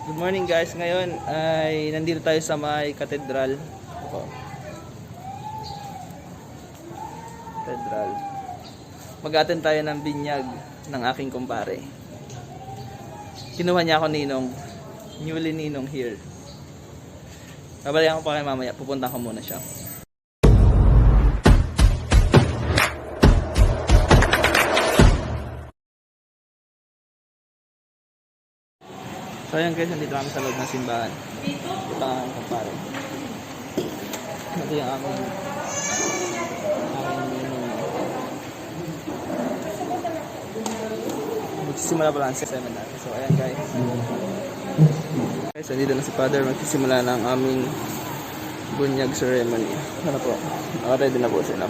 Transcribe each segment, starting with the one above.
Good morning guys. Ngayon ay nandito tayo sa may katedral. Ito. Katedral. Mag-attend tayo ng binyag ng aking kumpare. Kinuha niya ako ninong. Newly ninong here. Babalikan ko pa kayo mamaya. Pupunta ko muna siya. So ayan guys, nandito kami sa loob ng simbahan. Ito ang aking kumpare. Ito yung aking magsisimula pa lang sa seminar. So ayan guys. Guys, nandito na si Father. Magsisimula na ang aming bunyag ceremony. Ano po? Nakaready na po sila.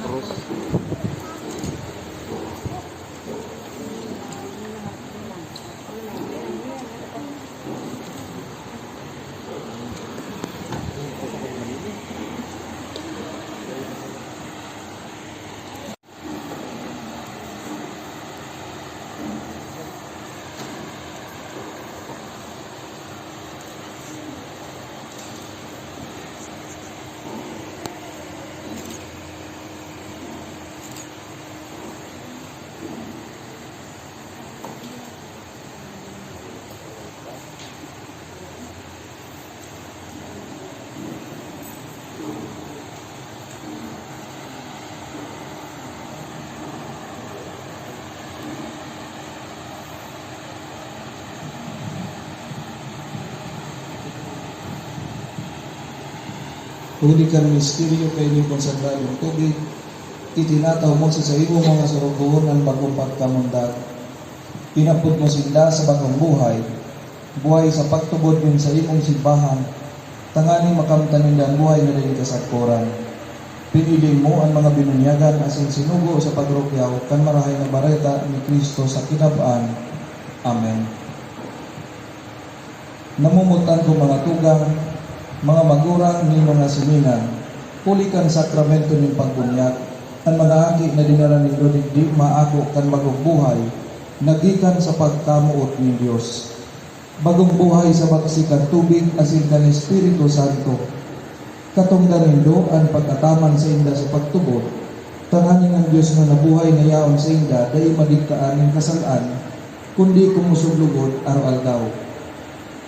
Cruz. Huli kang misteryo kay ni konsagradong tubig, itinataw mo sa imo mga sarugoon ng bagong pagkamundag. Pinapod mo sila sa bagong buhay, buhay sa pagtubod din sa imong simbahan, tangani makamtanin ang buhay na dali kasagpuran. Pinili mo ang mga binunyagan asin sinugo sa pagrukyaw kan marahay na bareta ni Kristo sa kinabaan. Amen. Namumutan ko mga tugang, mga magurang ni mga siminan, huli kan sakramento ng pagbunyag, ang mga aki na dinara ni Lord di maako kan bagong buhay, nagikan sa pagkamuot ni Diyos. Bagong buhay sa baksikan tubig asin kan Espiritu Santo. Katungdan nindo ang pagkataman sa inda sa pagtubod, tanganin ang Diyos na nabuhay na yaon sa inda, dahil madigtaan ng kasalaan, kundi kumusuglugod araw-aldaw.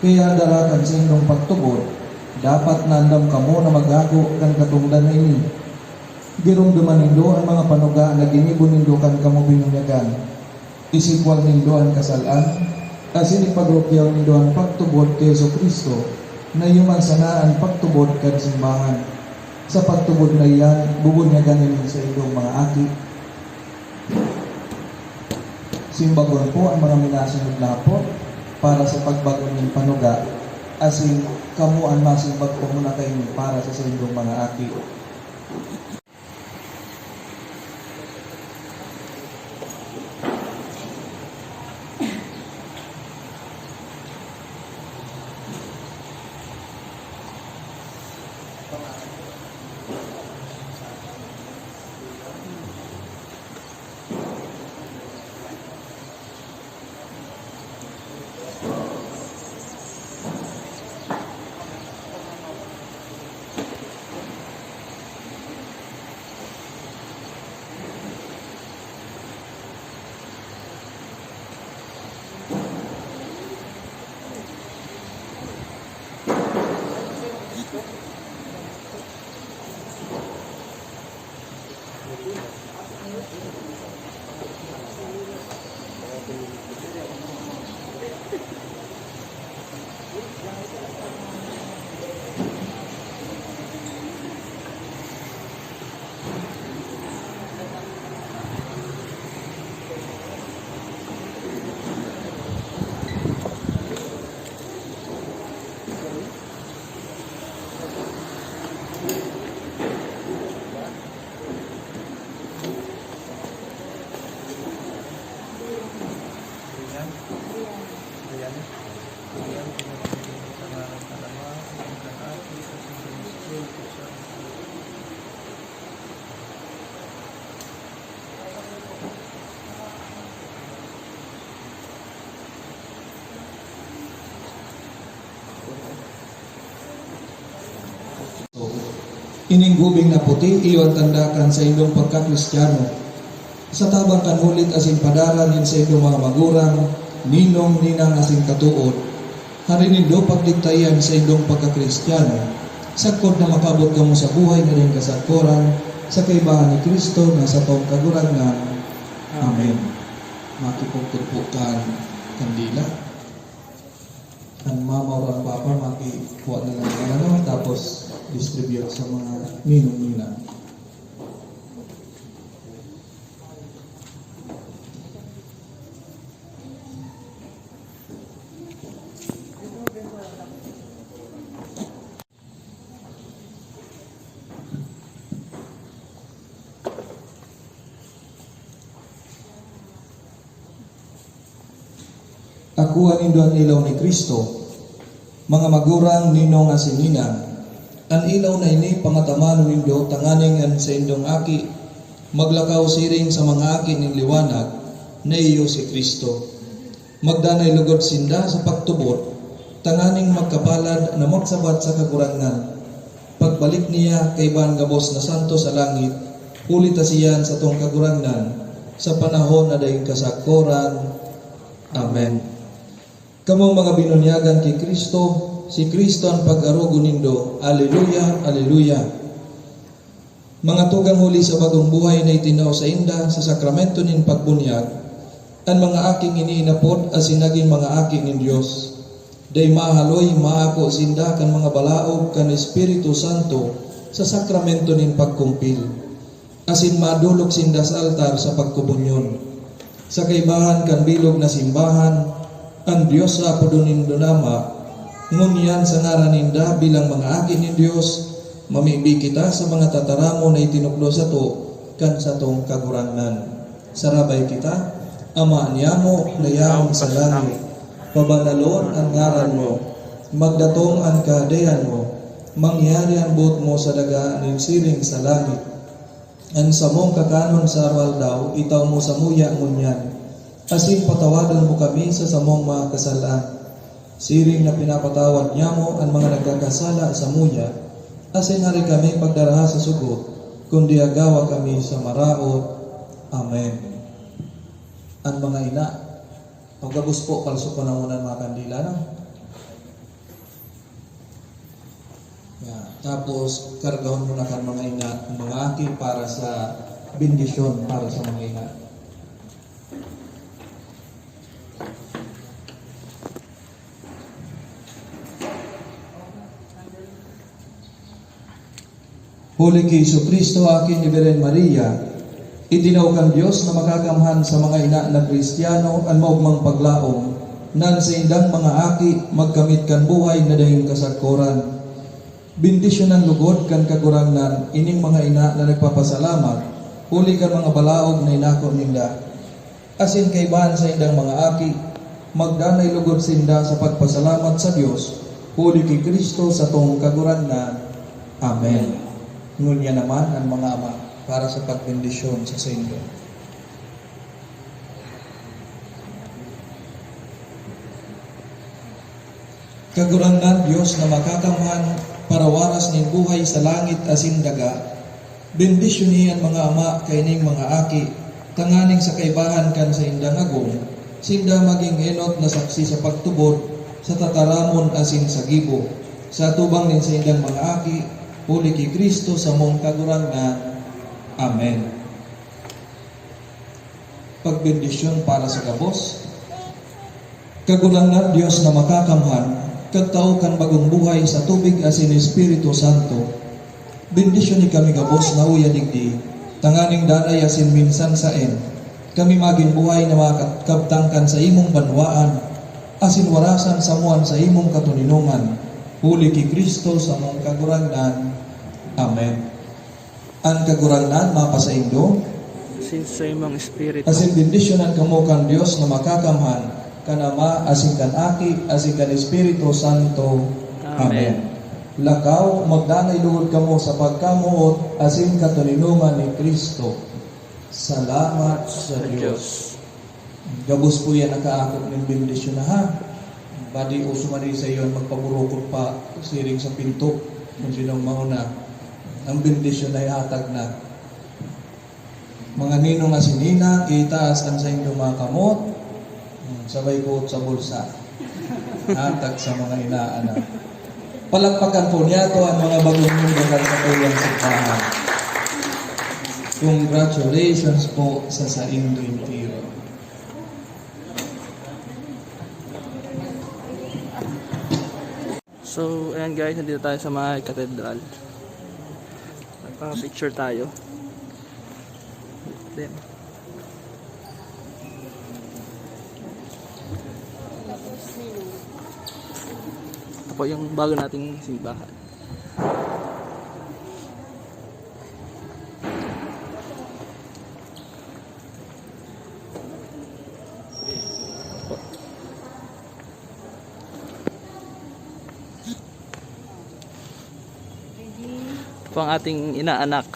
Kaya darakan sa indong pagtubod, dapat nandam kamo na mag-ako kan katungdan na ini. Girumduman nindo ang mga panuga na ginibon nindo kan kamo binunyagan. Isikwal nindo ang kasalaan, asin ipagrukyaw nindo ang pagtubod kay Jesucristo, na yuman sana ang pagtubod kan simbahan. Sa pagtubod na iyan, bubunyagan ninyo sa indong mga aki. Simbagon po ang mga minasunod na po para sa pagbago ng panuga, asin kamu ang masimbag ko muna kayo para sa indong mga aki. Ayan. Ayan. Ining gubing na puti, iyon tandakan sa indong pagka-Kristiyano. Sa tabang kanulit asin padaranin sa indong mga magurang, ninong ninang asin katuod. Hari nindo pagdiktayan sa indong pagka-Kristiyano. Sakod na makabot kamo sa buhay na rin kasagkoran, sa kaibahan ni Kristo na sa tong kagurangan. Amen. Makipagtulpukan kandila. Ang mama o ang papa, makikuha na lang tapos distribute sa mga ninong-ninang. Akuan nindo ang ilaw ni Kristo, mga magurang ninong asininang. Ang ilaw na ini pangataman nindo tanganing an sa indong aki, maglakaw siring sa mga aki ning liwanag, na iyo si Kristo. Magdanay lugod sinda sa pagtubot, tanganing magkapalad na magsabat sa kagurangan. Pagbalik niya kay ban gabos na santo sa langit, ulita siyan sa tong kagurangan, sa panahon na daing kasagkoran. Amen. Kamong mga binunyagan kay Kristo, si Kristo ang pag-arugo nindo. Alleluia, alleluia. Mga tugang huli sa bagong buhay na itinaw sa inda sa sakramento nin pagbunyag, ang mga aking iniinapod as sinaging mga aking nin Diyos. Day mahaloy, maako sinda kan mga balaog kan Espiritu Santo sa sakramento nin pagkumpil. Asin madulog sinda sa altar sa pagkubunyon. Sa kaibahan kan bilog na simbahan, ang Diyos sa apodonin donama, ngunyan sa ngaraninda bilang mga akin ni Diyos, mamibi kita sa mga tataramo na itinuklo sa to, kan sa tong kagurangan. Sarabay kita, Ama niyamo na yaong sa langit, pabanalon ang ngaran mo, magdatong ang kahadean mo, mangyari ang buot mo sa daga ng siring sa langit. Ang samong kakanon sa aral daw, itaw mo sa muya ngunyan. Asin patawadan mo kami sa samong mga kasalaan. Siring na pinapatawad niya mo ang mga nagkakasala sa muya, asin hari kami pagdaraha sa sugot, kundi agawa kami sa maraot. Amen. Ang mga ina, pagkabus po, palso ko na muna mga kandila, no? Yeah. Tapos, kargahon mo na kan mga ina, ang mga aki para sa bendisyon para sa mga ina. Huli kay Kristo akin ni Beren Maria, itinaw kang Diyos na makakamhan sa mga ina na Kristiyano ang maugmang paglaom, nan sa indang mga aki magkamit kan buhay na dahing kasagkoran. Bendisyon ang lugod kan kagurangan ining mga ina na nagpapasalamat, huli kan mga balaog na inako ninda. Asin kay bahan sa indang mga aki, magdanay lugod sinda sa pagpasalamat sa Diyos, huli kay Kristo sa tong kagurangan. Amen. Ngunya naman ang mga ama para sa pagbendisyon sa Saint. Kagurangan Diyos na makakamhan para waras ning buhay sa langit asin daga. Bendisyon niya ang mga ama kaining mga aki, tanganing sa kaibahan kan sa indang agong, sinda maging enot na saksi sa pagtubod, sa tataramon asin sa gibo, sa tubang nin sa indang mga aki, huli kay Kristo sa mong kagurangan. Amen. Pagbendisyon para sa gabos. Kagurangan Diyos na makakamhan, kagtao kan bagong buhay sa tubig asin Espiritu Santo. Bendisyon ni kami gabos na uya digdi, tanganing danay asin minsan saen. Kami maging buhay na makakabtangkan sa imong banwaan, asin warasan samuan sa imong katuninungan. Huli kay Kristo sa mong kagurangan. Amen. Ang kagurangan mapasaindo, Asin sa imong espiritu. asin bendisyonan kamo kan Dios na makakamhan, kan Ama asin kan Aki asin kan Espiritu Santo. Amen. Lakaw magdanay luhod kamo sa pagkamuot asin katuninungan ni Kristo. Salamat sa Dios. Gabos po yan nakaakot ng bendisyon na ha. Badi o sumali sa iyo magpaburukot pa siring sa pinto kung sinong mauna. ang bendisyon ay atag na. Mga ninong nga sinina, itaas ang sa inyong mga kamot, sabay ko sa bulsa. Atag sa mga inaanak. Palakpakan po niya to ang mga bagong membro sa kanyang simbahan. Congratulations po sa Saindo Impero. So, ayan guys, nandito tayo sa mga katedral. Nagpa-picture tayo. Then, ito po yung bago nating simbahan. Ito ang ating inaanak.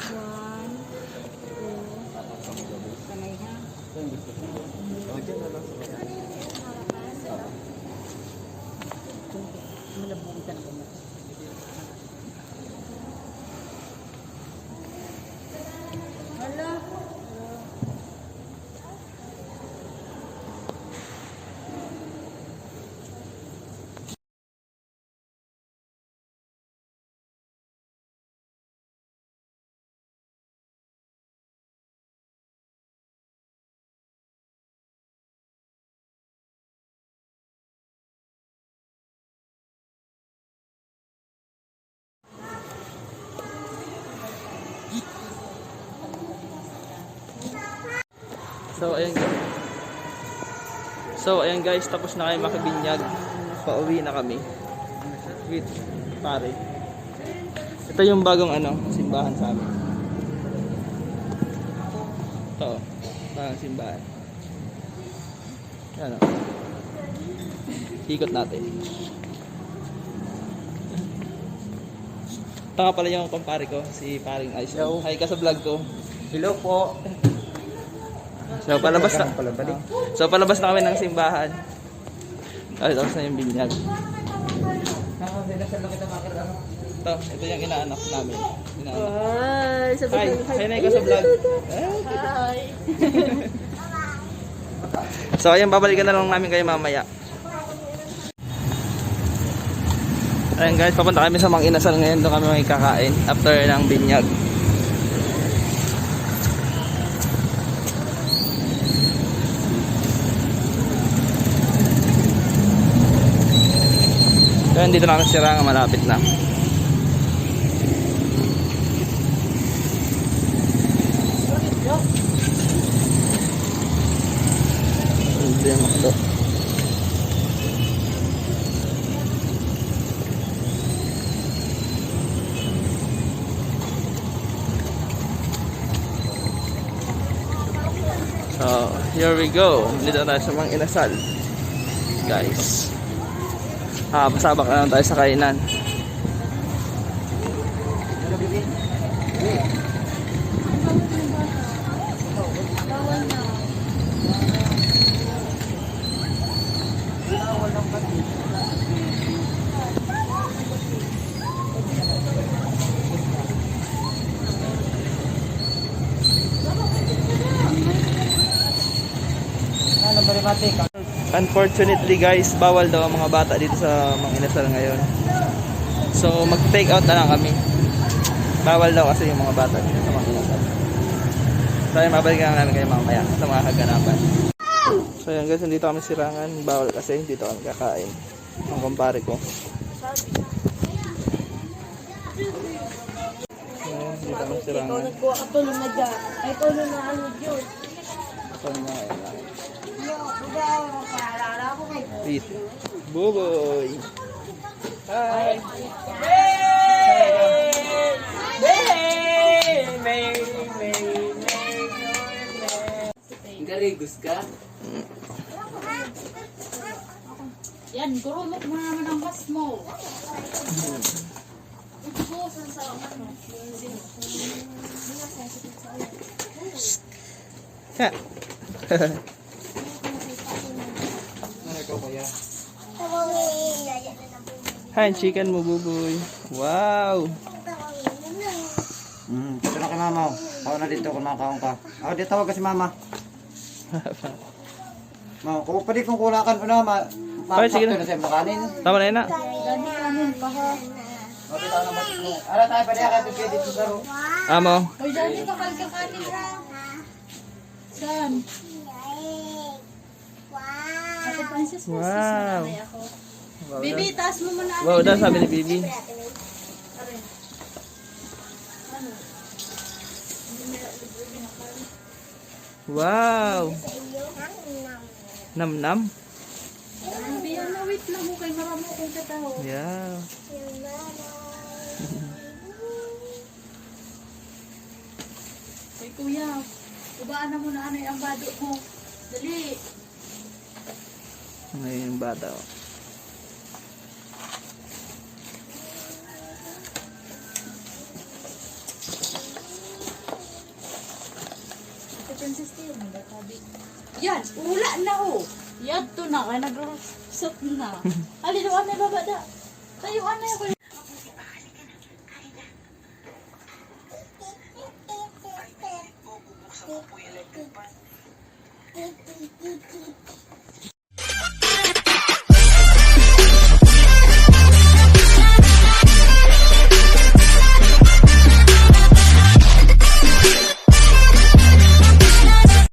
So ayan guys, tapos na kayo makibinyag. Pauwi na kami with pare. Ito yung bagong simbahan sa amin. Ito, bagong simbahan. Yan ikot natin. Ito nga pala yung kumpare ko, si paring Ice. Hi ka sa vlog ko. Hello po. So palabas na. So palabas na kami ng simbahan. Ay, tapos na yung binyag. Ito yung inaanak namin. Hi! Hi na ikaw sa vlog. Hi! So ayan, babalikan na lang namin kayo mamaya. Ayan guys, papunta kami sa Mang Inasal ngayon. Doon kami makikakain after ng binyag. Kaya dito na kami sa Sirangan, malapit na. Hindi yung makdo. So, here we go. Dito tayo sa Mang Inasal. Guys. Pasabak na lang tayo sa kainan. Unfortunately guys, bawal daw ang mga bata dito sa Mang Inasal ngayon. So mag-take out na lang kami. Bawal daw kasi yung mga bata dito sa Mang Inasal. So ayun, mabalikan namin kayo mamaya sa mga kaganapan. So ayun guys, nandito kami Sirangan. Bawal kasi dito kami kakain. Ang kumpare ko. Ayun, dito kami Sirangan. Wait. Buboy. Hi. Garigos ka? Yan, gurumok mo naman ang bas mo. Ha. Hi, chicken mo, buboy. Wow. mama. Ako na dito kung makakaon ka. Ako dito tawag ka si mama. Mama, kung pwede kung kulakan ko na, Okay, sige na. na sa makanin. Tama na yun na. Gani kanin pa ha. Okay, tayo na batik mo. Ara tayo, pwede ka dito sa laro. Amo. Uy, dali ka kanin ha. Saan? Ate Francis, Wow. nanay ako. Wow, Bibi, taas mo muna. Wow, daw sabi ni Bibi. Wow. Nam-nam. Bibi, wait lang mo kay maramo kong katao. Yeah. Uy, kuya. Ubaan na muna anay ang bado mo. Dali. Ngayon yung bata. Oh. Ate Francis, tayo mo ba tabi? Yan, ula na ho. Yan to na, kaya nag-rusot na. Aliluan na baba da. Tayuan na yung Thank you.